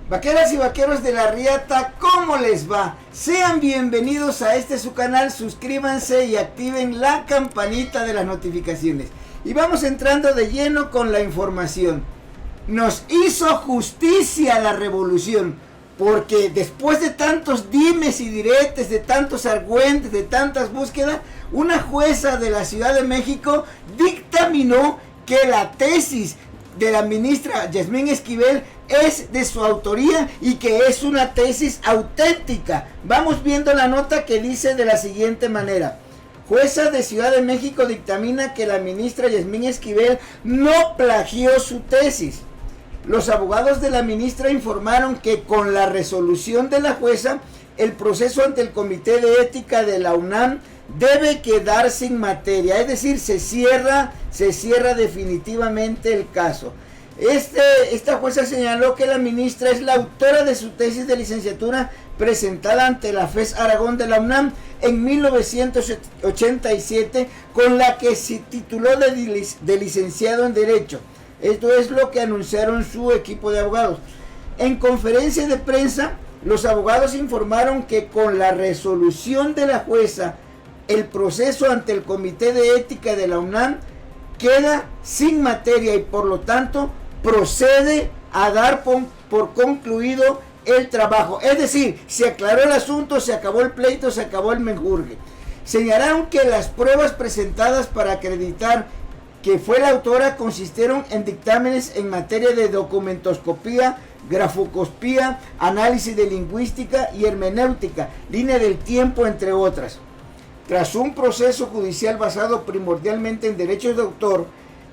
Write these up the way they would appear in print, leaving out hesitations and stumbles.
Vaqueras y vaqueros de la Riata, ¿cómo les va? Sean bienvenidos a su canal, suscríbanse y activen la campanita de las notificaciones. Y vamos entrando de lleno con la información. Nos hizo justicia la revolución, porque después de tantos dimes y diretes, de tantos argüentes, de tantas búsquedas, una jueza de la Ciudad de México dictaminó que la tesis de la ministra Yasmín Esquivel es de su autoría y que es una tesis auténtica. Vamos viendo la nota que dice de la siguiente manera: jueza de Ciudad de México dictamina que la ministra Yasmín Esquivel no plagió su tesis. Los abogados de la ministra informaron que con la resolución de la jueza, el proceso ante el Comité de Ética de la UNAM debe quedar sin materia, es decir, se cierra definitivamente el caso. Esta jueza señaló que la ministra es la autora de su tesis de licenciatura presentada ante la FES Aragón de la UNAM en 1987, con la que se tituló de licenciado en Derecho. Esto es lo que anunciaron su equipo de abogados. En conferencia de prensa, los abogados informaron que con la resolución de la jueza, el proceso ante el Comité de Ética de la UNAM queda sin materia y por lo tanto procede a dar por concluido el trabajo. Es decir, se aclaró el asunto, se acabó el pleito, se acabó el menjurje. Señalaron que las pruebas presentadas para acreditar que fue la autora consistieron en dictámenes en materia de documentoscopía, grafoscopía, análisis de lingüística y hermenéutica, línea del tiempo, entre otras. Tras un proceso judicial basado primordialmente en derechos de autor,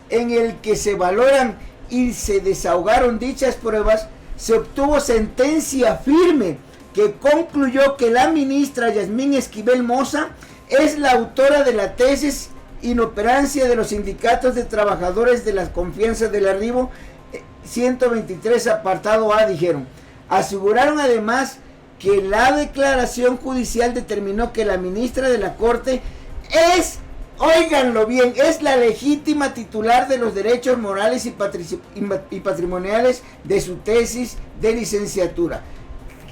en el que se valoran y se desahogaron dichas pruebas, se obtuvo sentencia firme que concluyó que la ministra Yasmín Esquivel Moza es la autora de la tesis inoperancia de los sindicatos de trabajadores de la confianza del arribo 123 apartado A, dijeron. Aseguraron además que la declaración judicial determinó que la ministra de la Corte es, óiganlo bien, es la legítima titular de los derechos morales y patrimoniales de su tesis de licenciatura.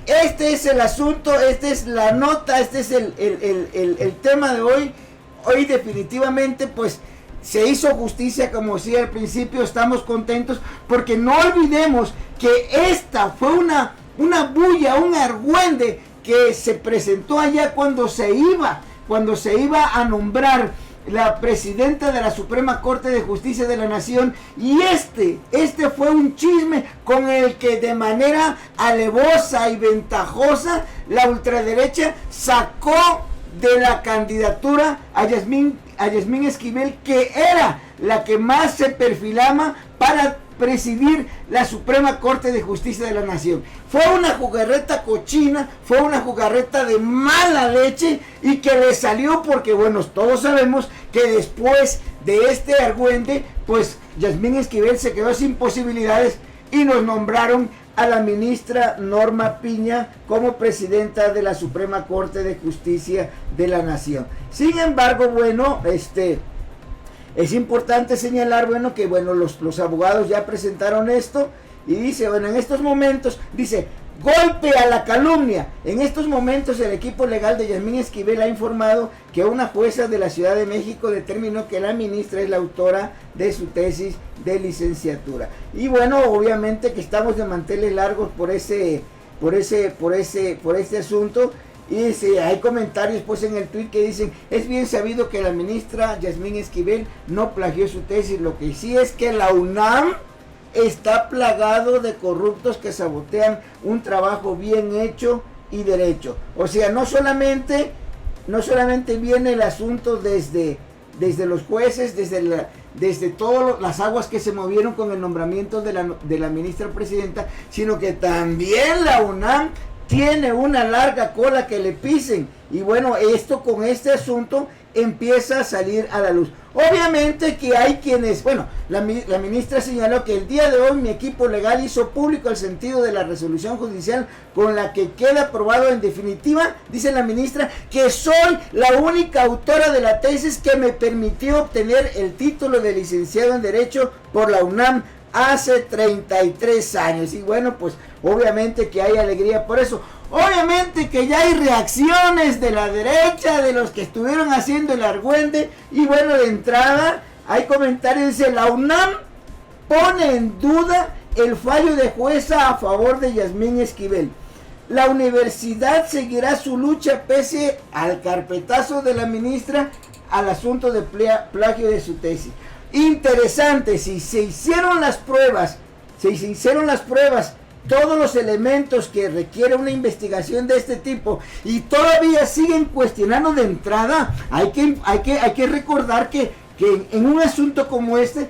Este es el asunto, esta es la nota, este es el tema de hoy. Hoy definitivamente pues se hizo justicia, como decía al principio, estamos contentos porque no olvidemos que esta fue una bulla, un argüende que se presentó allá cuando se iba a nombrar la presidenta de la Suprema Corte de Justicia de la Nación, y este fue un chisme con el que de manera alevosa y ventajosa la ultraderecha sacó de la candidatura a Yasmín Esquivel, que era la que más se perfilaba para presidir la Suprema Corte de Justicia de la Nación. Fue una jugarreta cochina, fue una jugarreta de mala leche y que le salió porque, bueno, todos sabemos que después de este argüende, pues Yasmín Esquivel se quedó sin posibilidades y nos nombraron a la ministra Norma Piña como presidenta de la Suprema Corte de Justicia de la Nación. Sin embargo, bueno, es importante señalar, bueno, que bueno, los abogados ya presentaron esto y dice, bueno, en estos momentos, dice, golpe a la calumnia. En estos momentos el equipo legal de Yasmín Esquivel ha informado que una jueza de la Ciudad de México determinó que la ministra es la autora de su tesis de licenciatura. Y bueno, obviamente que estamos de manteles largos por este asunto. Y dice, hay comentarios pues en el tweet que dicen, es bien sabido que la ministra Yasmín Esquivel no plagió su tesis. Lo que sí es que la UNAM está plagado de corruptos que sabotean un trabajo bien hecho y derecho. O sea, no solamente viene el asunto desde los jueces, desde todas las aguas que se movieron con el nombramiento de la ministra presidenta, sino que también la UNAM tiene una larga cola que le pisen. Y bueno, con este asunto empieza a salir a la luz. Obviamente que hay quienes, bueno, la ministra señaló que el día de hoy mi equipo legal hizo público el sentido de la resolución judicial con la que queda aprobado en definitiva, dice la ministra, que soy la única autora de la tesis que me permitió obtener el título de licenciado en Derecho por la UNAM hace 33 años. Y bueno, pues obviamente que hay alegría por eso. Obviamente que ya hay reacciones de la derecha, de los que estuvieron haciendo el argüende. Y bueno, de entrada hay comentarios, dice, la UNAM pone en duda el fallo de jueza a favor de Yasmín Esquivel. La universidad seguirá su lucha pese al carpetazo de la ministra al asunto de plagio de su tesis. Interesante, si se hicieron las pruebas, todos los elementos que requiere una investigación de este tipo y todavía siguen cuestionando de entrada, hay que recordar que en un asunto como este,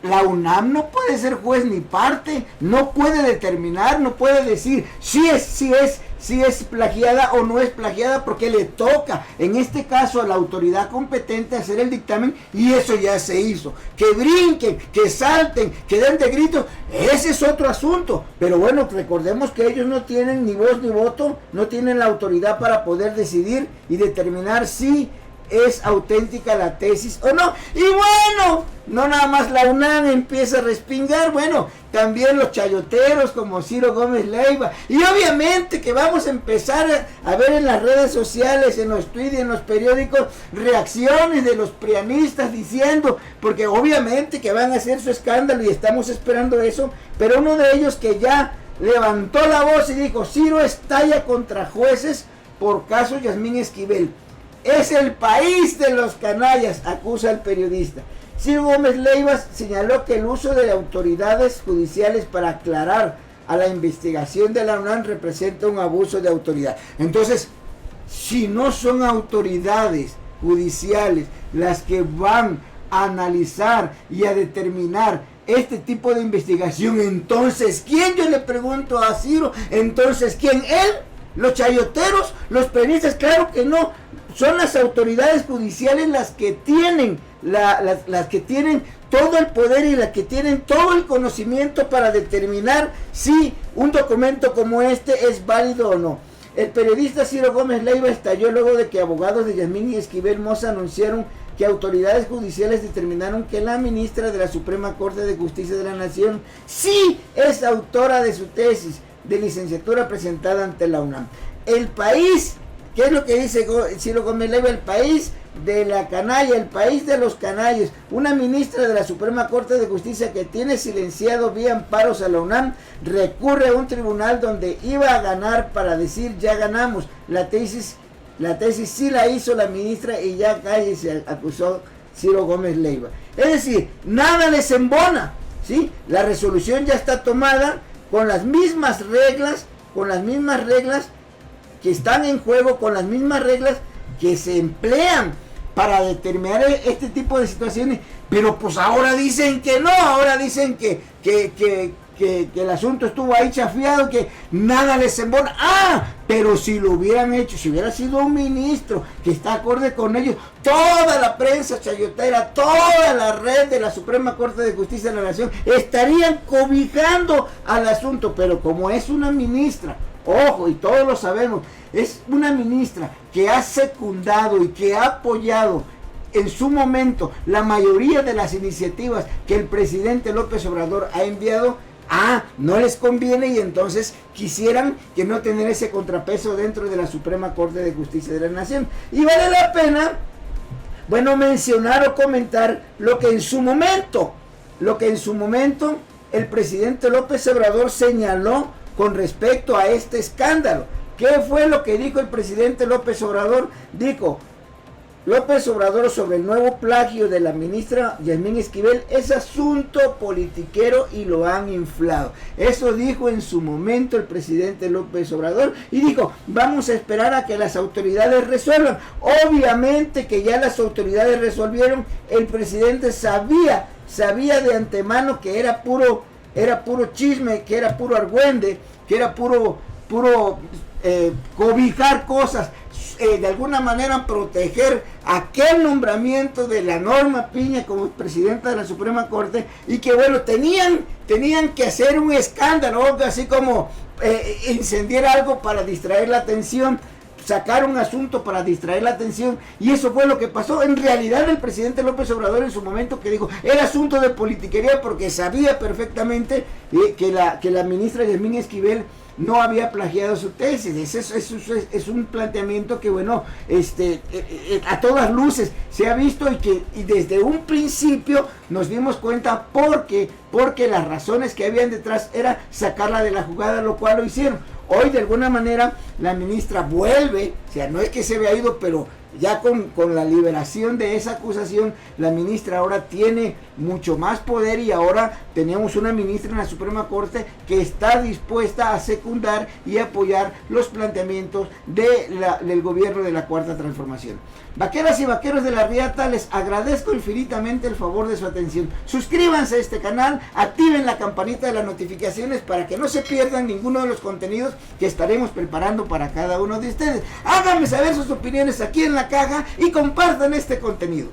la UNAM no puede ser juez ni parte, no puede determinar, no puede decir si es plagiada o no es plagiada, porque le toca, en este caso, a la autoridad competente hacer el dictamen, y eso ya se hizo. Que brinquen, que salten, que den de gritos, ese es otro asunto. Pero bueno, recordemos que ellos no tienen ni voz ni voto, no tienen la autoridad para poder decidir y determinar si es auténtica la tesis o no. Y bueno, no nada más la UNAM empieza a respingar, bueno, también los chayoteros como Ciro Gómez Leiva, y obviamente que vamos a empezar a ver en las redes sociales, en los tweets y en los periódicos, reacciones de los prianistas diciendo, porque obviamente que van a hacer su escándalo y estamos esperando eso, pero uno de ellos que ya levantó la voz y dijo, Ciro estalla contra jueces por caso Yasmín Esquivel. Es el país de los canallas, acusa el periodista. Ciro Gómez Leiva señaló que el uso de autoridades judiciales para aclarar a la investigación de la UNAM representa un abuso de autoridad. Entonces, si no son autoridades judiciales las que van a analizar y a determinar este tipo de investigación, entonces, ¿quién? Yo le pregunto a Ciro, entonces, ¿quién? ¿Él? ¿Los chayoteros? ¿Los periodistas? Claro que no. Son las autoridades judiciales las que tienen las que tienen todo el poder y las que tienen todo el conocimiento para determinar si un documento como este es válido o no. El periodista Ciro Gómez Leiva estalló luego de que abogados de Yasmín Esquivel Moza anunciaron que autoridades judiciales determinaron que la ministra de la Suprema Corte de Justicia de la Nación sí es autora de su tesis de licenciatura presentada ante la UNAM. El país, ¿qué es lo que dice Ciro Gómez Leiva? El país de la canalla, el país de los canalles. Una ministra de la Suprema Corte de Justicia que tiene silenciado vía amparos a la UNAM recurre a un tribunal donde iba a ganar para decir ya ganamos. La tesis sí la hizo la ministra y ya cállese, acusó Ciro Gómez Leiva. Es decir, nada les embona, ¿sí? La resolución ya está tomada con las mismas reglas que están en juego, con las mismas reglas que se emplean para determinar este tipo de situaciones, pero pues ahora dicen que no, ahora dicen que el asunto estuvo ahí chafiado, que nada les embona. Pero si lo hubieran hecho, si hubiera sido un ministro que está acorde con ellos, toda la prensa chayotera, toda la red de la Suprema Corte de Justicia de la Nación estarían cobijando al asunto, pero como es una ministra, ojo, y todos lo sabemos, es una ministra que ha secundado y que ha apoyado en su momento la mayoría de las iniciativas que el presidente López Obrador ha enviado, no les conviene, y entonces quisieran que no tener ese contrapeso dentro de la Suprema Corte de Justicia de la Nación. Y vale la pena, bueno, mencionar o comentar lo que en su momento el presidente López Obrador señaló con respecto a este escándalo. ¿Qué fue lo que dijo el presidente López Obrador? Dijo López Obrador sobre el nuevo plagio de la ministra Yasmín Esquivel: es asunto politiquero y lo han inflado. Eso dijo en su momento el presidente López Obrador, y dijo, vamos a esperar a que las autoridades resuelvan. Obviamente que ya las autoridades resolvieron. El presidente sabía de antemano que era puro chisme, que era puro argüende, que era puro cobijar cosas. de alguna manera proteger aquel nombramiento de la Norma Piña como presidenta de la Suprema Corte, y que bueno, tenían que hacer un escándalo, así como incendiar algo para distraer la atención, sacar un asunto para distraer la atención, y eso fue lo que pasó. En realidad el presidente López Obrador en su momento que dijo, era asunto de politiquería, porque sabía perfectamente que la ministra Yasmín Esquivel no había plagiado su tesis. Es un planteamiento que bueno, a todas luces se ha visto, y desde un principio nos dimos cuenta porque las razones que habían detrás era sacarla de la jugada, lo cual lo hicieron. Hoy de alguna manera la ministra vuelve, o sea, no es que se había ido, pero ya con la liberación de esa acusación, la ministra ahora tiene mucho más poder, y ahora tenemos una ministra en la Suprema Corte que está dispuesta a secundar y apoyar los planteamientos del gobierno de la Cuarta Transformación. Vaqueras y vaqueros de la Riata, les agradezco infinitamente el favor de su atención. Suscríbanse a este canal, activen la campanita de las notificaciones para que no se pierdan ninguno de los contenidos que estaremos preparando para cada uno de ustedes. Háganme saber sus opiniones aquí en la caja y compartan este contenido.